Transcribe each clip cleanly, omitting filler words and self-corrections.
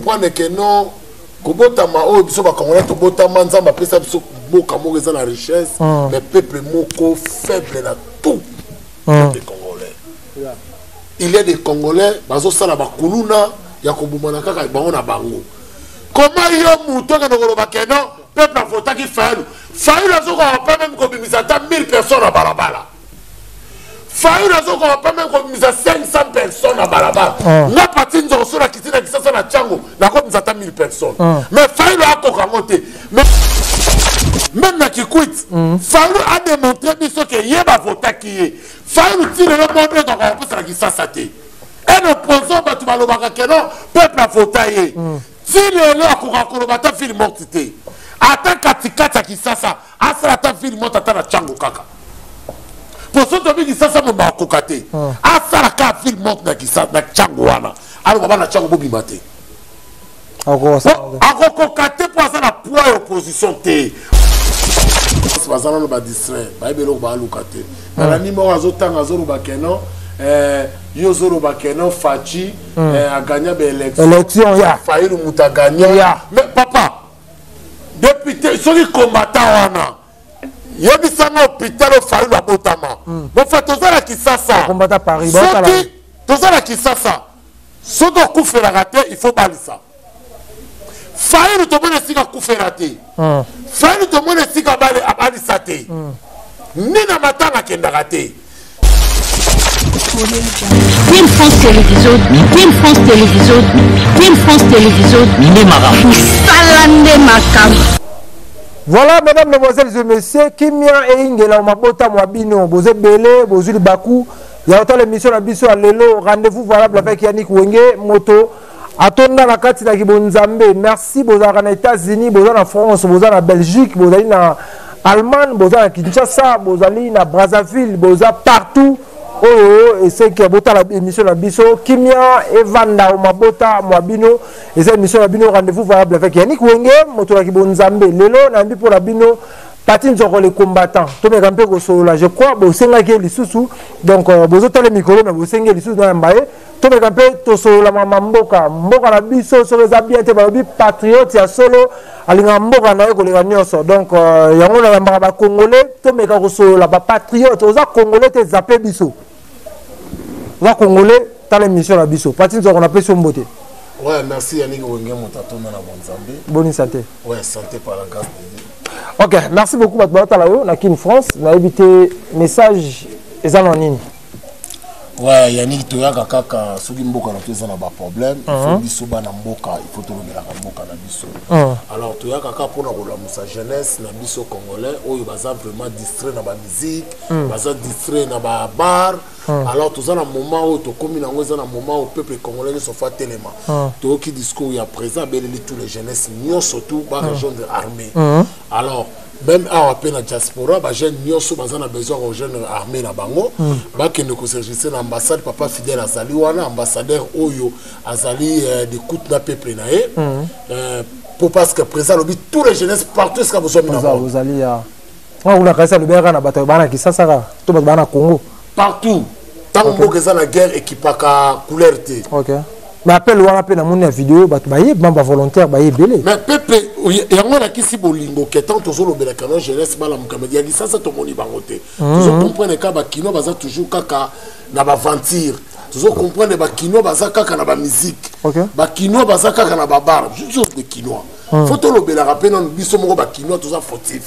comprendre que non kobotama o biso ba congolais to botama nzamba pesa biso boka moko eza la richesse mais peuple moko faible na tout peuple congolais il y a des congolais bazo sala ba kuluna ya kobumana kaka bango na bango comment yo muto ka ngoloba que non peuple vota ki Fayulu azo ko pas même kobimisa ta 1000 personnes à balabala Fayulu azo ko pas même kobimisa 500 personnes à balabala na parti nzo sura kitina kisasa na chango na kobimisa ta 1000 personnes mais Fayulu a ko kamote mais même na kikwit Fayulu a démontré biso que yeba vota ki Fayulu tire le monde dans la pour kisasa te et l'opposant batu balobaka que non peuple a voté tire le ko koloba ta film mortité ata katikata kisasa asala ta film morte ata na chango kaka pour ce que kisasa mo ba kokate asala ka film morte na kisasa na chango wana alors baba na chango bobima te akokokate pour asala poids opposition te bazana no ba distrait ba ebelo ba lukate na la numéro azotanga azoluba keno yo zoluba keno Fachi a gagné be élection ya Fayulu muta gagné mais papa député ceux qui combattent wana yebisanga hôpital au Fayulu abotama bon fait tozala kisasa combattant Paris tozala kisasa soki okufelaka te il faut balisa Fayulu tomona esika akufela te Fayulu tomona esika abalisa te nina matanga akendaka te Team France Télévision, Team France Télévision, Team France Télévision, Salande Makam. Voilà, mesdames, mesdemoiselles et messieurs, Kimia et Ingela Mabota Mwabino, Bozé Belé, Bozuli Bakou, il y a autant l'émission à Bisso à Lelo, rendez-vous valable avec Yannick Wenge, Moto, Atonda la carte de Bonzambe, merci, Bozara aux États-Unis, Bozara en France, Bozara en Belgique, Bozara en Allemagne, Bozara en Kinshasa, Bozara en Brazzaville, Bozara partout. Oh, et c'est que bota l'émission la biso Kimia Evanda ou Mabota Mwabino et c'est l'émission la bino rendez-vous valable avec Yannick Wenge moto ki bonzambe lelo na mbi pour la bino patine sur les combattants to me camper ko solo je crois bo senga ke lisusu donc bozo tole micro mais bo senga lisusu na mbaye to me camper to solo la mboka la biso so les bien te ba bi patriote ya solo alinga mboka na ko le nyoso donc yango na mbaka ba congolais to me ka ko solo la ba patriote oza congolais te zappé biso va congolais dans l'émission la biso patine on appelle son beauté ouais merci Yannick Wenge motatona na bonzambe bonne santé ouais santé par la grâce de Dieu ok merci beaucoup batata là na kin France na éviter message et anonyme ouais Yannick toyaka kaka soki mboka na teza na ba problème il faut biso bana mboka il faut tolobela ka mboka na biso alors toyaka kaka pona ko la musa jeunesse na biso congolais oyo baza vraiment distrait na ba musique baza distrait na ba bar alors tous en un moment où tu communes en un moment où peuple congolais ne sont pas tellement tout qui discours il y a présent belli tous les jeunesses nions surtout par région de armée alors même à peine la diaspora ba jeune nions so bazana besoin aux jeunes armés na bango ba que ne conserger l'ambassade papa fidèle azali wana ambassadeur oyo azali d'écoute na peuple na pour parce que présent lobby tous les jeunesses partout ce qu'a besoin na vous allez à on a cassé le béra na bato bana ki sasara to bana Congo partout tant que ça la guerre équipaka couleur té OK mais appelle wana pe na moni vidéo bato baye bamba volontaire baye belé mais peuple yango na kisi bolingo que tant tozo lobela kana jeunesse bala mukamedi yaki ça to moni bangote tozo comprendre ka ba kino baza toujours kaka na ba ventir tozo comprendre ba kino baza kaka na ba musique ba kino baza kaka na ba bar juste de kino faut to lobela rappeler non biso moko ba kino toza fautif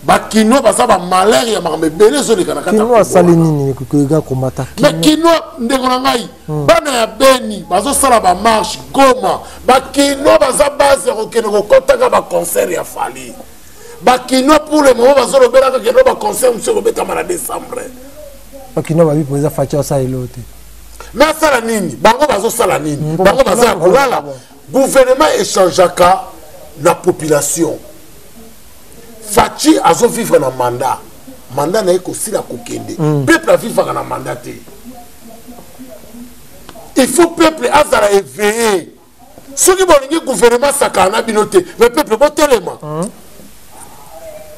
bakino basa ba malheur ya makambe belé zo le kana kata kino asali nini kukuga komata mais kino ndeko na ngai bana ya Beni bazo sala ba marche Goma bakino basa base okene ko kotaka ba concert ya Fali bakino pour le moment bazo lobela ka keno ba concert monsieur ko beta mara décembre bakino ba bipo za facha sa elote mais sala nini bango bazo sala nini bango baza kulala gouvernement échangeaka la population Fachi azo vivre na mandat na eko sila kokende peuple a vivre na mandat te il faut peuple azala éveillé soki bolingi gouvernement sakana binote mais peuple botelema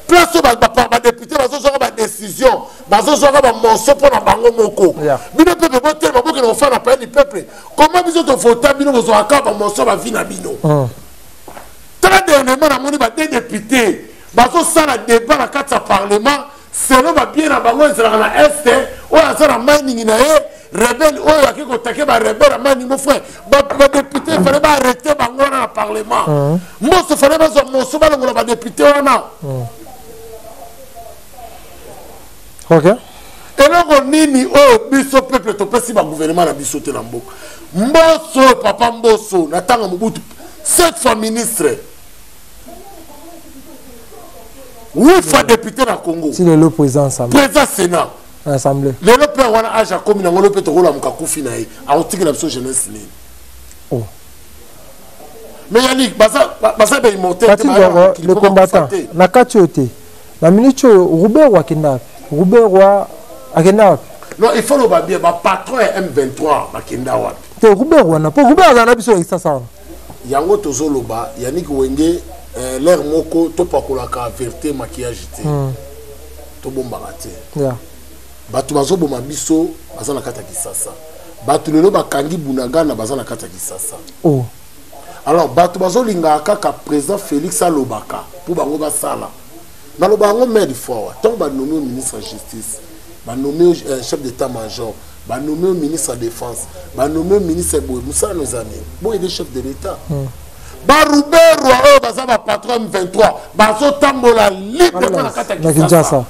place ba député bazo zoka ba décision bazo zoka ba monso pona bango moko bino peuple peuple bote ba boke na faire appel du peuple comment biso to vota bino bozo akaba moso ba vina bino très dernièrement na moni ba des députés bazo sala débat na kati ya parlement selon ba bien na bango ezala na est o azala mining na ye rebelle oyo akiko take ba rebelle mani mon frère ba député fallait ba arrêter bango na parlement moso fallait ba zo moso ba longola ba député wana OK. eloko nini oyo biso peuple topesi ba gouvernement na biso te na mboka mboso papa mboso na tanga mobutu 7 fois ministre 8 fois député na Congo Si le président ensemble. président Sénat Assemblée. lelo pe wana aja komi na ngolo pe tokola mukakufi na ye aotiki na biso jeunesse nini Oh. mais Yannick basa be immortel Le combattant na kati ote na minute Robert Wakenda Robert Wakenda non il faut le bien ba patron M23 bakenda wapi te Robert wana po Robert ana biso exasa yango tozoloba Yannick Wenge l'air moko topakolaka vérité maquillage te tobombaka te ya bato bazoboma biso baza na kati ya Kisasa bato lelo bakangi Bunagana baza na kati ya Kisasa oh alors bato bazolingaka kaka président Félix alobaka pour bango basala naloba yango maire du fois tant banommé ministre de justice banommé chef d'état-major banommé ministre de défense banommé ministre boye musala nos amis boye des chefs de l'état baruberu oyo baza ba patron M23 bazotambola librement na kati ya Kisasa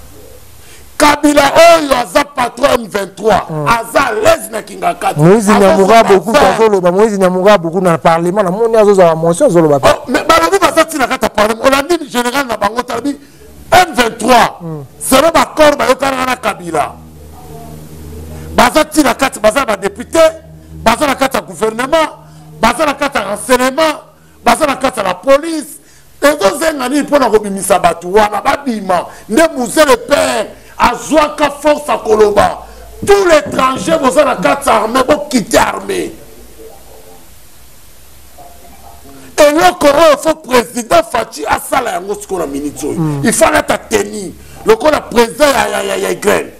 Kabila oyo aza patron M23 aza l'aise na Kingakati Moïse Nyamura beaucoup bazoloba Moïse Nyamura beaucoup na parlement na moni azoza la motion zoloba mais balobi bazati na kati ya parlement on a dit général na bango tabi M23 zero bakor bayokana na Kabila bazati na kati baza ba député baza na kati ya gouvernement baza na kati ya renseignement baza na kati ya la police ezozenga nini mpona kobimisa bato wana babima nde musée le père azwaka force à koloba tous les étrangers boza na kati ya armée bokite armée eloko oyo fo président Faci asala yango sikoyo na minute oyo il faut alata teni lokola président ya Ukraine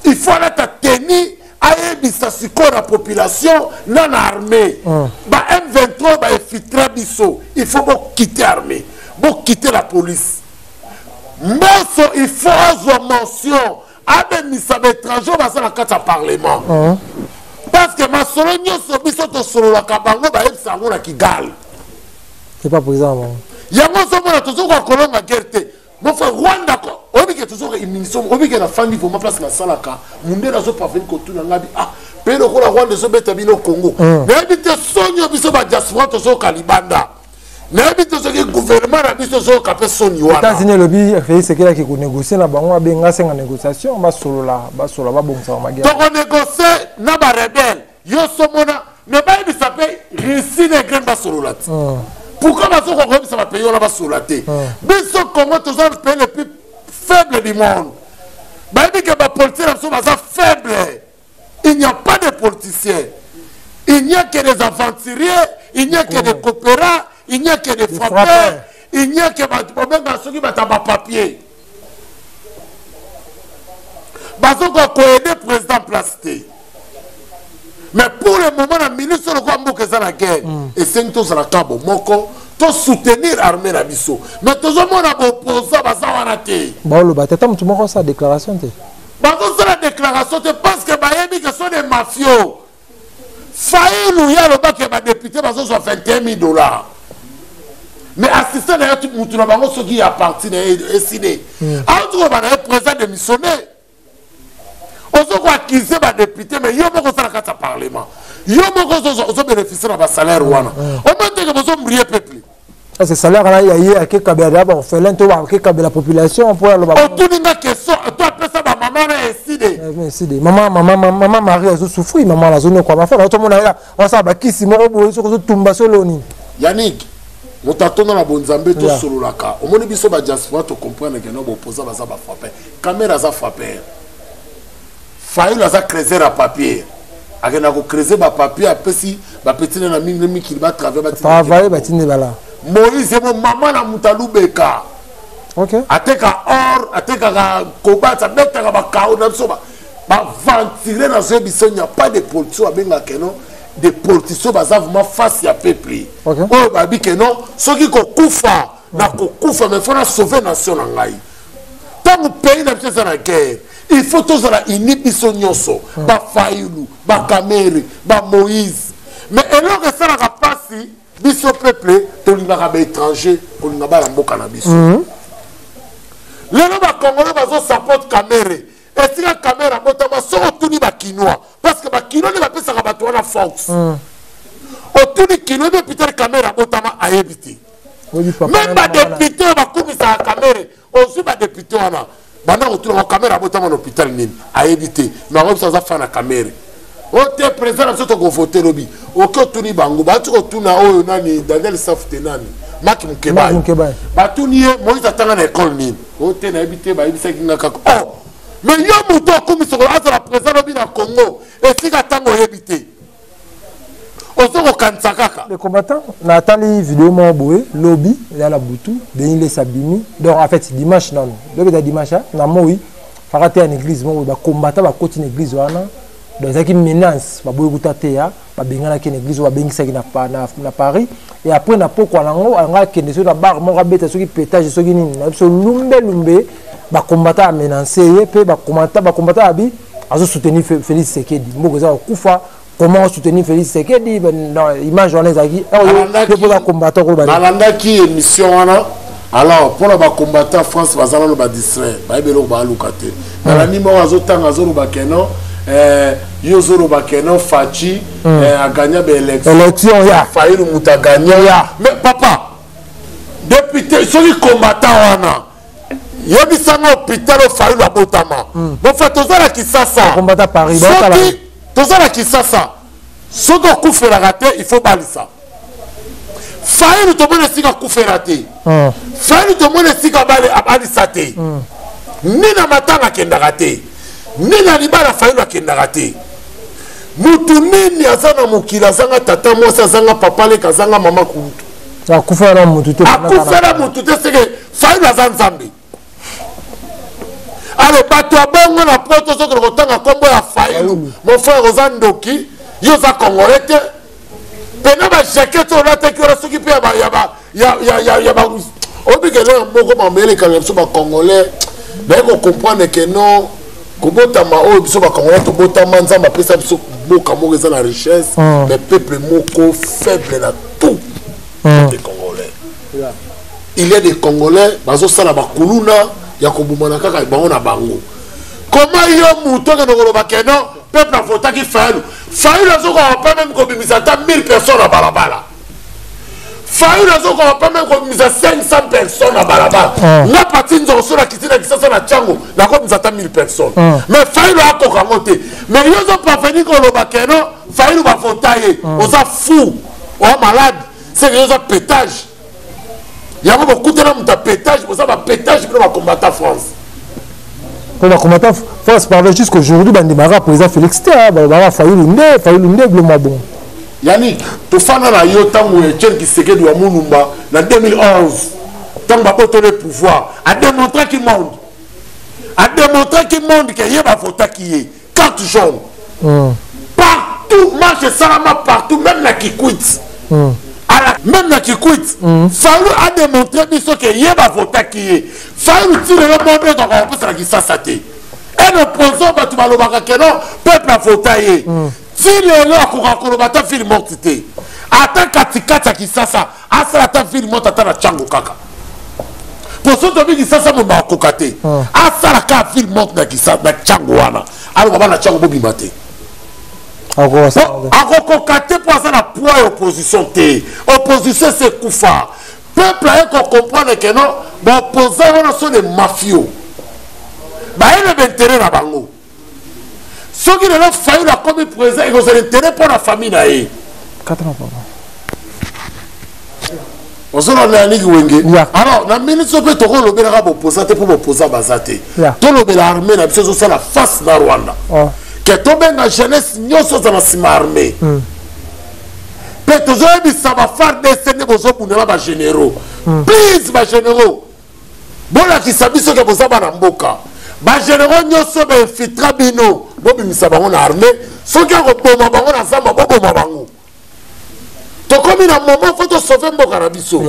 il faut alata teni ayebisa sikoyo na population na na armée ba M23 ba infiltre biso il faut bokite armée bokite la police mboso il faut azwa mention abemisa baétranger baza na kati ya parlement parce que masolo nyonso biso tosololaka bango bayebisa yango na Kigali c'est pas président yango ozomona tozokoka kolonga guerre te mofa Rwanda obike tozokoka imunition obike na fandi voma place nasalaka mundele azopaveni kotuna ngabi mpe lokola Rwanda ezobeta bino Congo nayebi te sonio biso badiaspora tozokoka libanda nayebi te soki gouvernement na biso tozokoka mpe soni wana États-Unis lobi Félix Sekela ko négocier na bango abenga senga négociation basola babongisa magana tokonégocier na barebele yo somona me bayebisa mpe Russie na Ukraine basolola te pourquoi bazokoka koyebisa bapays wana basolola te biso Congo toza le pays le plus faible du monde bayebi ke bapoliticien na biso baza faible il n'y a pas de politiciens il n'y a que des aventuriers il n'y a que des coopérants il n'y a que des frappeurs il n'y a que bato bobenga soki bata bapapier bazokoka koyede président place te mais pour le moment na ministre lokola mboka eza na guerre esengi tozalaka bomoko tosoutenir armée na biso mais tozomona baopposant baza wana te baoloba tata motu moko sa déclaration te bazosala déclaration te parce que bayebi ke so des mafieux Fayulu ya lobaki badéputé bazozwa 21 000 $. Mais assistant na yo mutu na bango soki ya parti na esine aotukoba na ye président démissionnaire ozoko acquise badéputé mais yo moko osala kati ya parlement yo moko ozobénéficie na basalaire wana omoteke bozomrie peuple c'est salaire là ya akekabela d'abord orphelin to akekabela population pour aloba otuninga question to apesa bamama na eside mama Marie azosouffrir mama la zone kwa mafana otomona ya osala bakisi moko boye soko zotumba soloni Yannick moto atonda na bonzambe tosololaka omoni biso badiaspora tocomprendre ke no boposa baza bafrappe caméra aza frappe Fayulu aza creuser na papier akenda kocreuser bapapier apesi bapetine na mingi mikili batravaille batinde bala Moïse mo mama na mutalubeka ok ateka or ateka ka kobata betaka bakao na biso ventiler dans ce biso, il n'y a pas de politiciens à non, des politiciens vraiment face à peuple. Oh, babi que non, ceux qui koufa, na koufa, mais faut sauver la nation en Gaï. Tant que pays n'a pas la guerre, il faut tous la inhibition nyonso, ba Fayoulou, ba Kamere, ba Moïse. Mais alors que ça n'a pas si, biso peuple, tout le monde est étranger, tout le monde est en cannabis. Les gens congolais bazos support Kamere. Et si la caméra botama so otuni ba kinois parce que ba kinois ne va pas ça bato na Fox. Otuni kinois be Peter caméra botama ayebiti. Même ba député ba komisa caméra, aussi ba député wana. Bana otuni la caméra botama na hôpital nini ayebiti. Mais on ça fa na caméra. O te président na soto go voter lobi. O ko tuni bango ba tu otuna oyo nani Daniel Safte nani. Maki Mkebai. Ba tuni Moïse atanga na école nini. O te na ebité ba ebisa kinga kako. Oh mais il y a un mouton comme ça, la présidente du Congo, et si tu as habité, on se reconnaît. Les combattants, Nathalie vidéo m'a boué, lobby, il y a la boutou, il est sabimi. Donc en fait, dimanche, non, le dimanche, oui, il faut une église, les combattants vont continuer l'église. Donc ça qui menace, il faut que tu aies une église, à Paris. Et après, on a pourquoi on a une barre, on a un pétage, ba combattant a menacé pe ba combattant abi azo soutenir Félix Sekedi mboza kufa comment soutenir Félix Sekedi dans image on les agi pour ba combattant ko ba malanda ki émission wana alors pour ba combattant France bazala lo ba distrait ba ebelo ba lukate na nimo azo tanga azo lo ba keno yozo lo ba keno Fachi a gagné ba élection ya Fayulu muta gagné mais papa député celui combattant wana yebisanga hôpital Fayulu abotama bon fait tozala kisasa combattant Paris soki tozala kisasa soki okufela raté il faut balisa Fayulu tomona sika kufela te Fayulu tomona sika balisa te nina matanga kendaka te nina libala Fayulu akendaka te mutu nini aza na mokili azanga tata mwasi azanga papa leka azanga mama kutu akufela mutu te seke Fayulu aza nzambe. Alors, bato abongo na poto soki lokotanga kombo ya Fayulu mon frère Ozandoki yo za congolais te pena ba jaquette on a te ki soki pe ya ba obikele moko mamele ka biso ba congolais ba ko comprendre que non kobotama o biso ba congolais to botama nzamba pesa biso boka mo eza na richesse mais peuple moko faible na tout des congolais il y a des congolais bazo sala ba kuluna ya kobumana kaka bango na bango comment yo muto ke ngoloba keno peuple a voté ki Fayulu azoko pas même kobimisa ta 1000 personnes à balabala Fayulu azoko pas même kobimisa 500 personnes à balabala na parti nzo so la kitina kisasa na chango na kobimisa ta 1000 personnes mais Fayulu akoka ngote mais yo zo pas venir koloba keno Fayulu ba votaye oza fou o malade c'est que yo zo pétage. Il y a beaucoup de gens pétage, pour ça, pétage pour les combattants France. Pour les combattants France, parlait jusqu'aujourd'hui, il y a président Félix Théa, il y a Fayulu Ndé, bon. Yannick, tu fais un yotan ou un qui s'est de Mounoumba, en 2011, tant que le pouvoir, a démontré qu'il monte. A démontré qu'il monte qu'il y a un vote qui est. Carte jaune. Partout, marche Salama, partout, même la qui quitte. Même la qui quitte, Fayulu a démontré qu'il y a un vote qui est. Fayulu tire le monde dans la réponse à qui ça s'attend. Et l'opposant, tu vas le voir que non, peuple a voté. Si les gens ont un film mortité, attends katikata qui ça, attends film mortité, attends la chango kaka. Pour ceux qui ça, mon bakokate. Attends la film mortité qui ça, la chango wana. Alors, on va la chango bobimate. Akokokate pour ça la poids et opposition té. Opposition c'est koufa. Peuple a comprendre que non, opposants sont des mafieux. Bah il est intérêt na bango. Ceux qui l'ont failli la comme président, ils ont intérêt pour la famille na e. 4 ans papa. Osola na niki wenge. Alors na ministre peut to ko lobela ka opposant pour opposant bazate. To lobela armée na biso so la face na Rwanda. Que tombe na jeunesse nyoso za na armée. Peut to zo bi ça va faire descendre bozo bunela ba généraux. Please ba généraux. Bona ki sabiso ke boza ba na mboka. Ba généraux nyoso be infiltra bino bobimisa bango na armée soki akoboma bango na zamba boboma bango tokomi na moment fo tosauve mboka na biso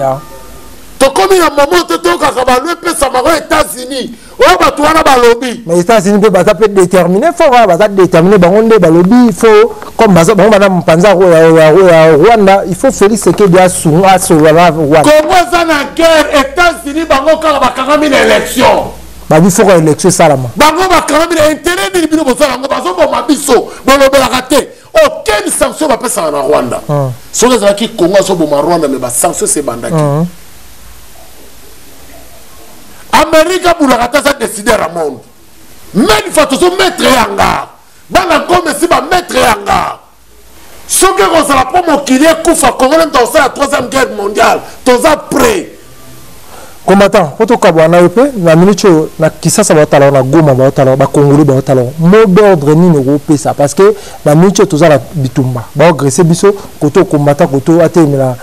tokomi na moment te tokaka balwe epesa bango États-Unis oyo bato wana balobi mais États-Unis mpe baza mpe déterminé fo baza déterminé bango nde balobi il faut comme bango bana mopanza ya Rwanda il faut Félix Tshisekedi asolola na Rwanda Congo eza na guerre États-Unis bango kaka bakangami na élection babi foko élection esalama bango bakangami na intérêt nini bino bosala yango bazoboma biso bolobelaka te aucune sanction bapesaka na Rwanda soki ezalaki Congo azoboma Rwanda me basanction sebandaki Amérique abulaka te aza décideur ya monde même fois tozometre yanga bana Gome si bametre yanga soki kozala mpo mokili ekufa Congo nde tozosala 3e guerre mondiale toza prêt combattant po tokabwa na yo mpe na minute oyo na Kisasa baotala na Goma baotala bakongoli baotala mot d'ordre nini okopesa parce que na minute oyo toza na bitumba baogresse biso koto combattant koto atelemela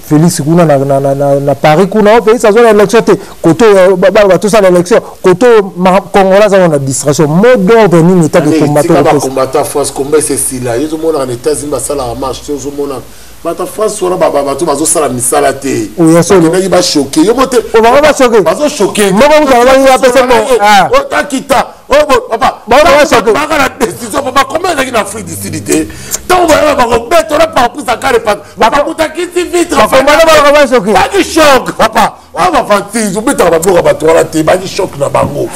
Félix kuna na Paris kuna ope ça zone élection te koto bato ça l'élection koto Congolais ça on a distraction mot d'ordre nini état de combattant force combat c'est si là ils ont mon en États-Unis ba sala marche ils ont mon bata France wana bato bazo sala misala te oyo ba choqué yo moté ba choqué bazo choqué moko mutala ba pesa mo otakita papa ba la décision papa comment il a Afrique du Sud te tant ba beto na pas pour ça carré pas papa mutakiti vite ba choqué pas du choc papa on va fantir je beta ba boka bato wala te ba du choc na bango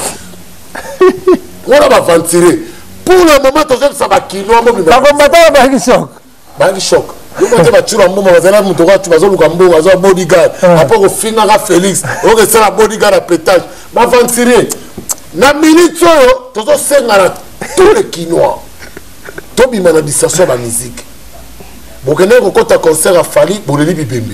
on va fantirer pour le moment tozo ça va kilo mo ba combattant ba choc yokote bachura mboma bazala mutu kwatu bazoluka mbongo azo bodyguard apo kofinga ka Félix okesala bodyguard à pétage bavantire na minute oyo tozosenga na tous les Kinois tobima na distraction ba musique bokende kokota concert a Fally boleli bibembe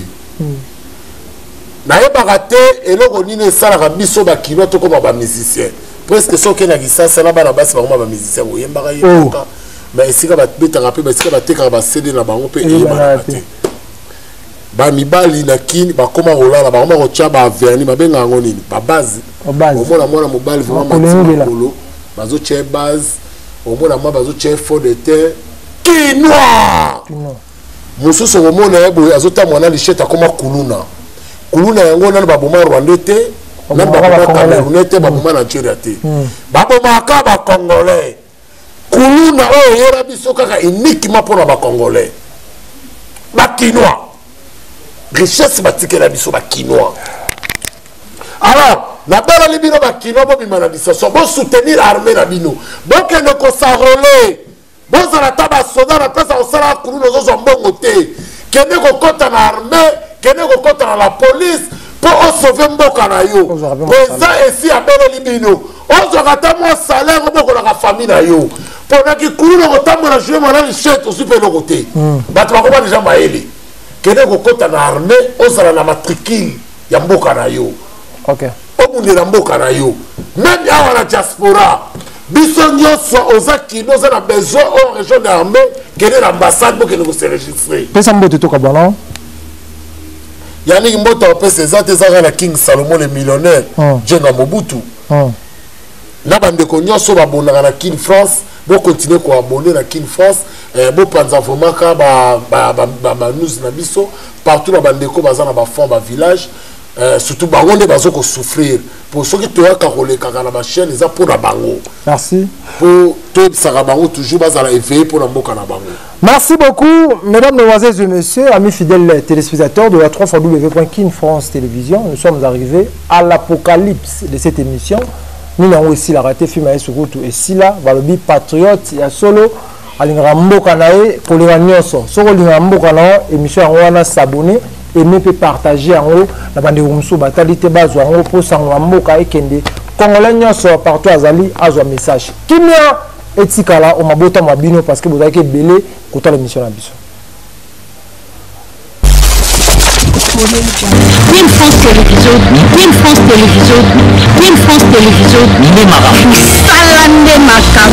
nayebaka te eloko nini esalaka biso ba Kinois tokoma ba musicien presque soki na Kisasa na bana basi bakoma ba musicien oyembaka yembaka mais esika bateka mpe basika batekaka basede na bango mpe eyebana te bamibali na kini bakoma kolala bakoma kotia baverni babenga yango nini babase omona mwana mobali vraiment bazotia base omona mwa bazotia fond de terre Kinois mosusu omona ye boye azotamwa na lichette akoma kuluna yango nani baboma Rwanda te nani baboma Cameroun te baboma Nigeria te babomaka bakongolais kuluna oyo yera biso kaka uniquement pour ba Congolais ba Kinois richesse batikela biso ba Kinois alors na bala libino ba Kinois bo bimana biso so bo soutenir l'armée na bino donc ne ko s'enrôler bo za ta ba soda na pesa osala kuluna zo mbongo te kene ko kota na armée kene ko kota na la police pour sauver mboka na yo ça ici à bala libino ozo kata mo salaire moko na famille na yo pendant que kuluna kotambola jouer mwana lichette aussi pe lokote bato bakoma déjà maele kene kokota na armée ozala na matricule ya mboka na yo OK obundela mboka na yo même awa na diaspora biso nyonso oza kino oza na besoin en région de armée kene na ambassade bokende koseregistre pesa mbote toka bana yaniki mbote opesa eza te ezaka na King Salomon le millionnaire jenga Mobutu na bandeko nyonso babonaka na King France bo continuer ko abonner na King France bo panza vomaka ba news na biso partout na bandeko bazana ba fond ba village surtout bango nde bazoko souffrir pour ceux qui toyaka koleka na ba chaîne eza pour na bango merci pour tout ça bango toujours bazala éveillé pour na mboka na bango. Merci beaucoup mesdames, mesdemoiselles et messieurs, amis fidèles téléspectateurs de la 3W.King France Télévision. Nous sommes arrivés à l'apocalypse de cette émission. Nous avons aussi la raté film à Surutu et Sila, Valobi Patriote, il y a solo, Alingambo Kanae, Koleranyoso, Soro Lingambo Kanae, émission en haut, s'abonner, aimer et partager en haut, la bande de Rumsou, Batalite Bazo, en haut, pour Sangambo Kae Kende, Congolais Nyoso, partout Azali, Azo message. Kimia et Tikala, on m'a bota Mabino parce que vous avez belé, côté l'émission à Bissau. King France Télévision, King France Télévision, King France Télévision, Salande Makam.